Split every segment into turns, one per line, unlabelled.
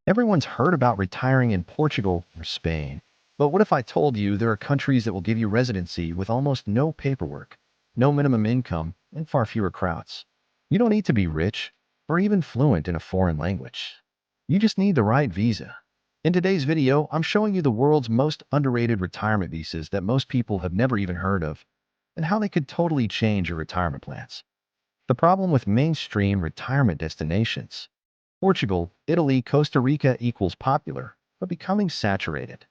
Everyone's heard about retiring in Portugal or Spain. But what if I told you there are countries that will give you residency with almost no paperwork, no minimum income, and far fewer crowds? You don't need to be rich or even fluent in a foreign language. You just need the right visa. In today's video, I'm showing you the world's most underrated retirement visas that most people have never even heard of, and how they could totally change your retirement plans. The problem with mainstream retirement destinations. Portugal, Italy, Costa Rica equals popular, but becoming saturated.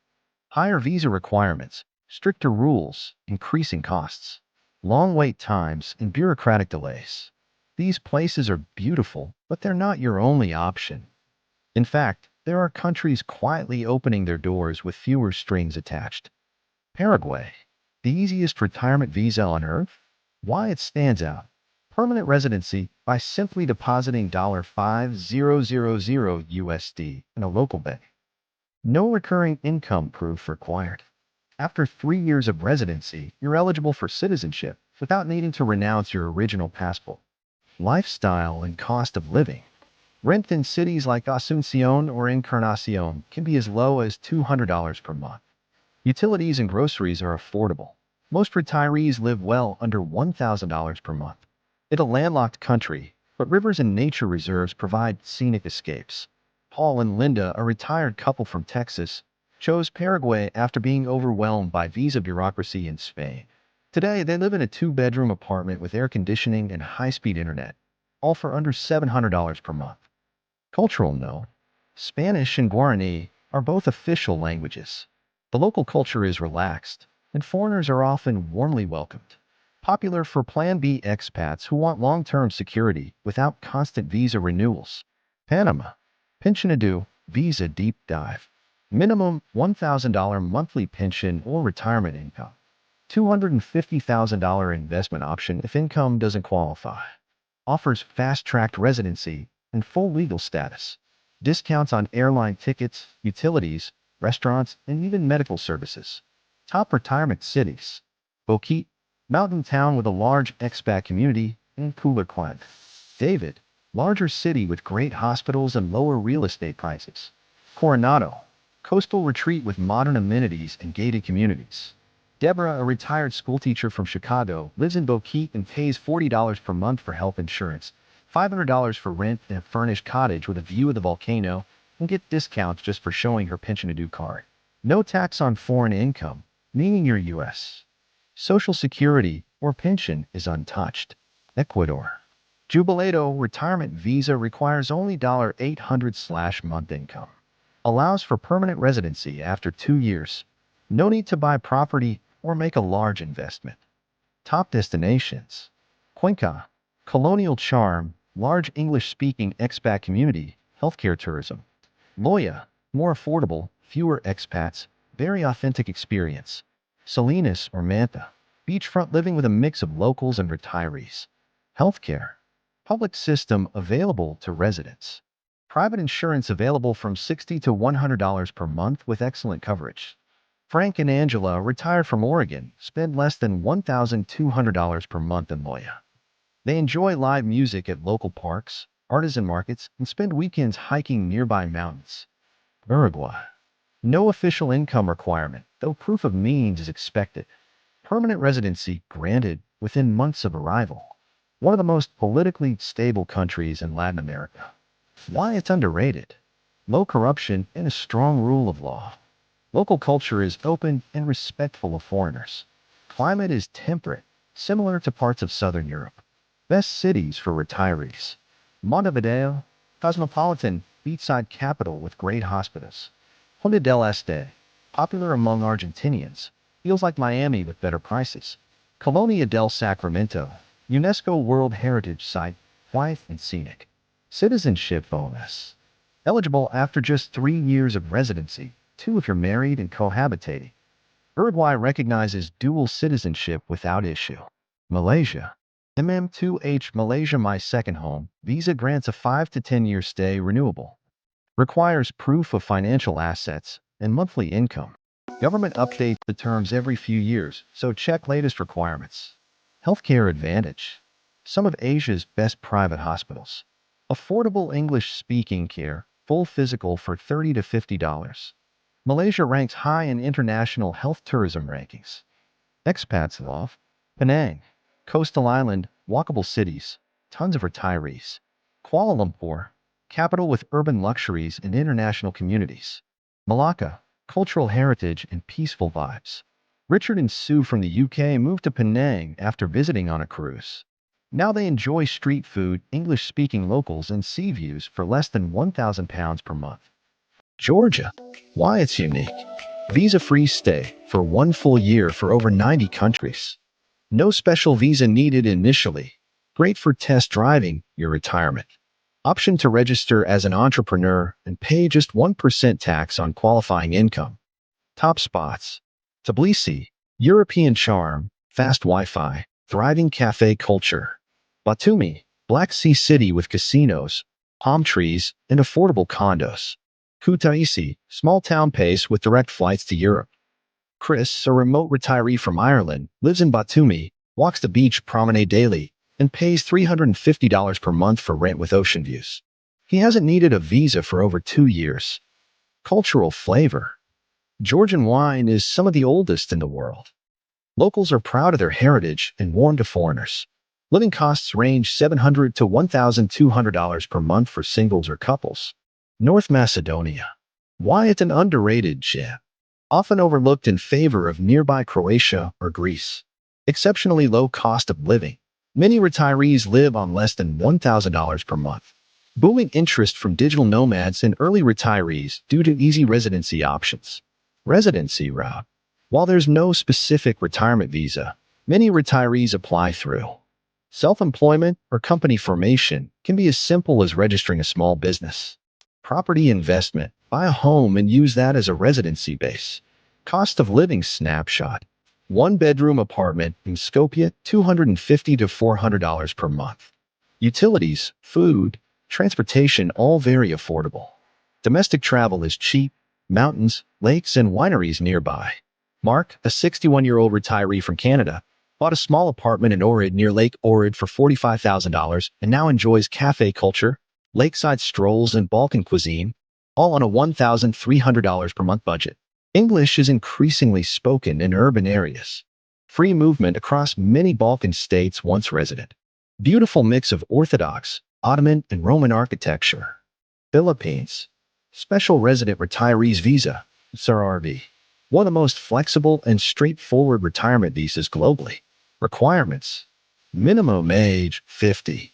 Higher visa requirements, stricter rules, increasing costs, long wait times, and bureaucratic delays. These places are beautiful, but they're not your only option. In fact, there are countries quietly opening their doors with fewer strings attached. Paraguay, the easiest retirement visa on earth? Why it stands out. Permanent residency by simply depositing $5,000 USD in a local bank. No recurring income proof required. After 3 years of residency, you're eligible for citizenship without needing to renounce your original passport. Lifestyle and cost of living. Rent in cities like Asunción or Encarnacion can be as low as $200 per month. Utilities and groceries are affordable. Most retirees live well under $1,000 per month. It's a landlocked country, but rivers and nature reserves provide scenic escapes. Paul and Linda, a retired couple from Texas, chose Paraguay after being overwhelmed by visa bureaucracy in Spain. Today, they live in a two-bedroom apartment with air conditioning and high-speed internet, all for under $700 per month. Cultural note. Spanish and Guarani are both official languages. The local culture is relaxed, and foreigners are often warmly welcomed. Popular for Plan B expats who want long-term security without constant visa renewals. Panama. Pensionado, visa deep dive. Minimum $1,000 monthly pension or retirement income. $250,000 investment option if income doesn't qualify. Offers fast-tracked residency and full legal status. Discounts on airline tickets, utilities, restaurants, and even medical services. Top retirement cities. Boquete, mountain town with a large expat community and cooler climate. David, larger city with great hospitals and lower real estate prices. Coronado, coastal retreat with modern amenities and gated communities. Deborah, a retired schoolteacher from Chicago, lives in Boquete and pays $40 per month for health insurance, $500 for rent in a furnished cottage with a view of the volcano, and get discounts just for showing her Pensionado card. No tax on foreign income, meaning your U.S. Social Security or pension is untouched. Ecuador. Jubilato retirement visa requires only $800/month income. Allows for permanent residency after 2 years. No need to buy property or make a large investment. Top destinations. Cuenca. Colonial charm, large English-speaking expat community, healthcare tourism. Loya. More affordable, fewer expats, very authentic experience. Salinas or Manta. Beachfront living with a mix of locals and retirees. Healthcare. Public system available to residents. Private insurance available from $60 to $100 per month with excellent coverage. Frank and Angela, retired from Oregon, spend less than $1,200 per month in Loya. They enjoy live music at local parks, artisan markets, and spend weekends hiking nearby mountains. Uruguay. No official income requirement, though proof of means is expected. Permanent residency granted within months of arrival. One of the most politically stable countries in Latin America. Why it's underrated. Low corruption and a strong rule of law. Local culture is open and respectful of foreigners. Climate is temperate, similar to parts of southern Europe. Best cities for retirees. Montevideo, cosmopolitan, beachside capital with great hospitals. Punta del Este, popular among Argentinians, feels like Miami with better prices. Colonia del Sacramento, UNESCO World Heritage Site, quiet and scenic. Citizenship bonus. Eligible after just 3 years of residency, 2 if you're married and cohabitating. Uruguay recognizes dual citizenship without issue. Malaysia. MM2H Malaysia My Second Home visa grants a 5 to 10 year stay renewable. Requires proof of financial assets and monthly income. Government updates the terms every few years, so check latest requirements. Healthcare advantage. Some of Asia's best private hospitals. Affordable English-speaking care, full physical for $30 to $50. Malaysia ranks high in international health tourism rankings. Expats love Penang, coastal island, walkable cities, tons of retirees. Kuala Lumpur, capital with urban luxuries and international communities. Malacca, cultural heritage and peaceful vibes. Richard and Sue from the UK moved to Penang after visiting on a cruise. Now they enjoy street food, English-speaking locals, and sea views for less than £1,000 per month. Georgia. Why it's unique. Visa-free stay for 1 full year for over 90 countries. No special visa needed initially. Great for test driving your retirement. Option to register as an entrepreneur and pay just 1% tax on qualifying income. Top spots. Tbilisi, European charm, fast Wi-Fi, thriving cafe culture. Batumi, Black Sea city with casinos, palm trees, and affordable condos. Kutaisi, small town pace with direct flights to Europe. Chris, a remote retiree from Ireland, lives in Batumi, walks the beach promenade daily, and pays $350 per month for rent with ocean views. He hasn't needed a visa for over 2 years. Cultural flavor. Georgian wine is some of the oldest in the world. Locals are proud of their heritage and warm to foreigners. Living costs range $700 to $1,200 per month for singles or couples. North Macedonia. Why it's an underrated gem. Often overlooked in favor of nearby Croatia or Greece. Exceptionally low cost of living. Many retirees live on less than $1,000 per month. Booming interest from digital nomads and early retirees due to easy residency options. Residency route. While there's no specific retirement visa, many retirees apply through self-employment or company formation. Can be as simple as registering a small business. Property investment. Buy a home and use that as a residency base. Cost of living snapshot. One-bedroom apartment in Skopje, $250 to $400 per month. Utilities, food, transportation all very affordable. Domestic travel is cheap. Mountains, lakes, and wineries nearby. Mark, a 61-year-old retiree from Canada, bought a small apartment in Ohrid near Lake Ohrid for $45,000 and now enjoys cafe culture, lakeside strolls, and Balkan cuisine, all on a $1,300 per month budget. English is increasingly spoken in urban areas. Free movement across many Balkan states once resident. Beautiful mix of Orthodox, Ottoman, and Roman architecture. Philippines. Special Resident Retirees Visa, SRRV. One of the most flexible and straightforward retirement visas globally. Requirements. Minimum age, 50.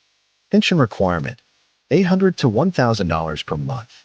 Pension requirement, $800 to $1,000 per month.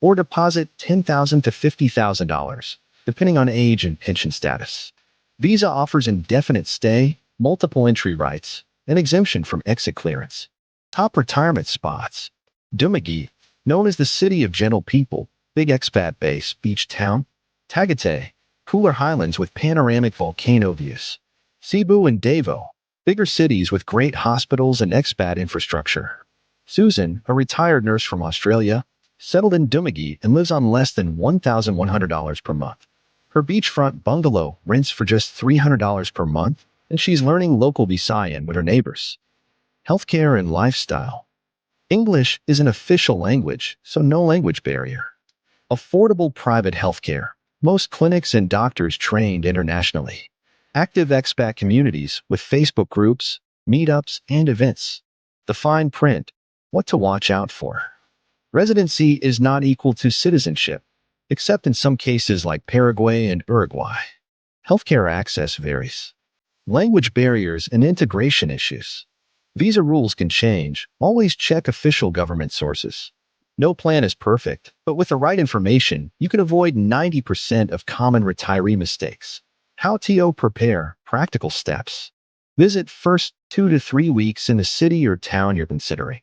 Or deposit $10,000 to $50,000, depending on age and pension status. Visa offers indefinite stay, multiple entry rights, and exemption from exit clearance. Top retirement spots. Dumaguete, known as the City of Gentle People, big expat base, beach town. Tagaytay, cooler highlands with panoramic volcano views. Cebu and Davao, bigger cities with great hospitals and expat infrastructure. Susan, a retired nurse from Australia, settled in Dumaguete and lives on less than $1,100 per month. Her beachfront bungalow rents for just $300 per month, and she's learning local Visayan with her neighbors. Healthcare and lifestyle. English is an official language, so no language barrier. Affordable private healthcare. Most clinics and doctors trained internationally. Active expat communities with Facebook groups, meetups, and events. The fine print. What to watch out for. Residency is not equal to citizenship, except in some cases like Paraguay and Uruguay. Healthcare access varies. Language barriers and integration issues. Visa rules can change. Always check official government sources. No plan is perfect, but with the right information, you can avoid 90% of common retiree mistakes. How to prepare. Practical steps. Visit first 2 to 3 weeks in the city or town you're considering.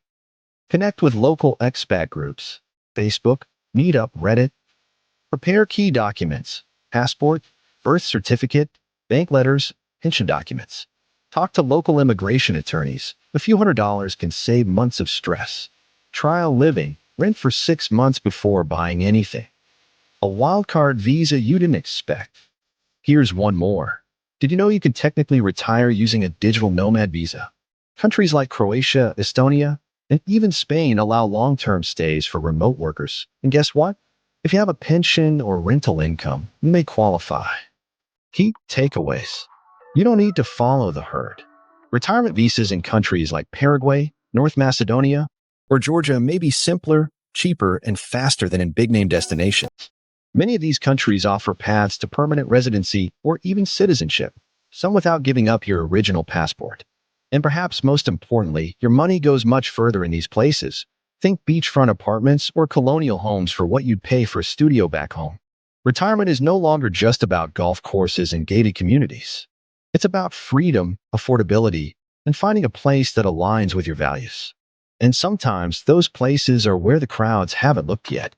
Connect with local expat groups. Facebook, Meetup, Reddit. Prepare key documents. Passport, birth certificate, bank letters, pension documents. Talk to local immigration attorneys. A few $100s can save months of stress. Trial living. Rent for 6 months before buying anything. A wildcard visa you didn't expect. Here's one more. Did you know you can technically retire using a digital nomad visa? Countries like Croatia, Estonia, And even Spain allow long-term stays for remote workers. And guess what? If you have a pension or rental income, you may qualify. Key takeaways. You don't need to follow the herd. Retirement visas in countries like Paraguay, North Macedonia, or Georgia may be simpler, cheaper, and faster than in big-name destinations. Many of these countries offer paths to permanent residency or even citizenship, some without giving up your original passport. And perhaps most importantly, your money goes much further in these places. Think beachfront apartments or colonial homes for what you'd pay for a studio back home. Retirement is no longer just about golf courses and gated communities. It's about freedom, affordability, and finding a place that aligns with your values. And sometimes those places are where the crowds haven't looked yet.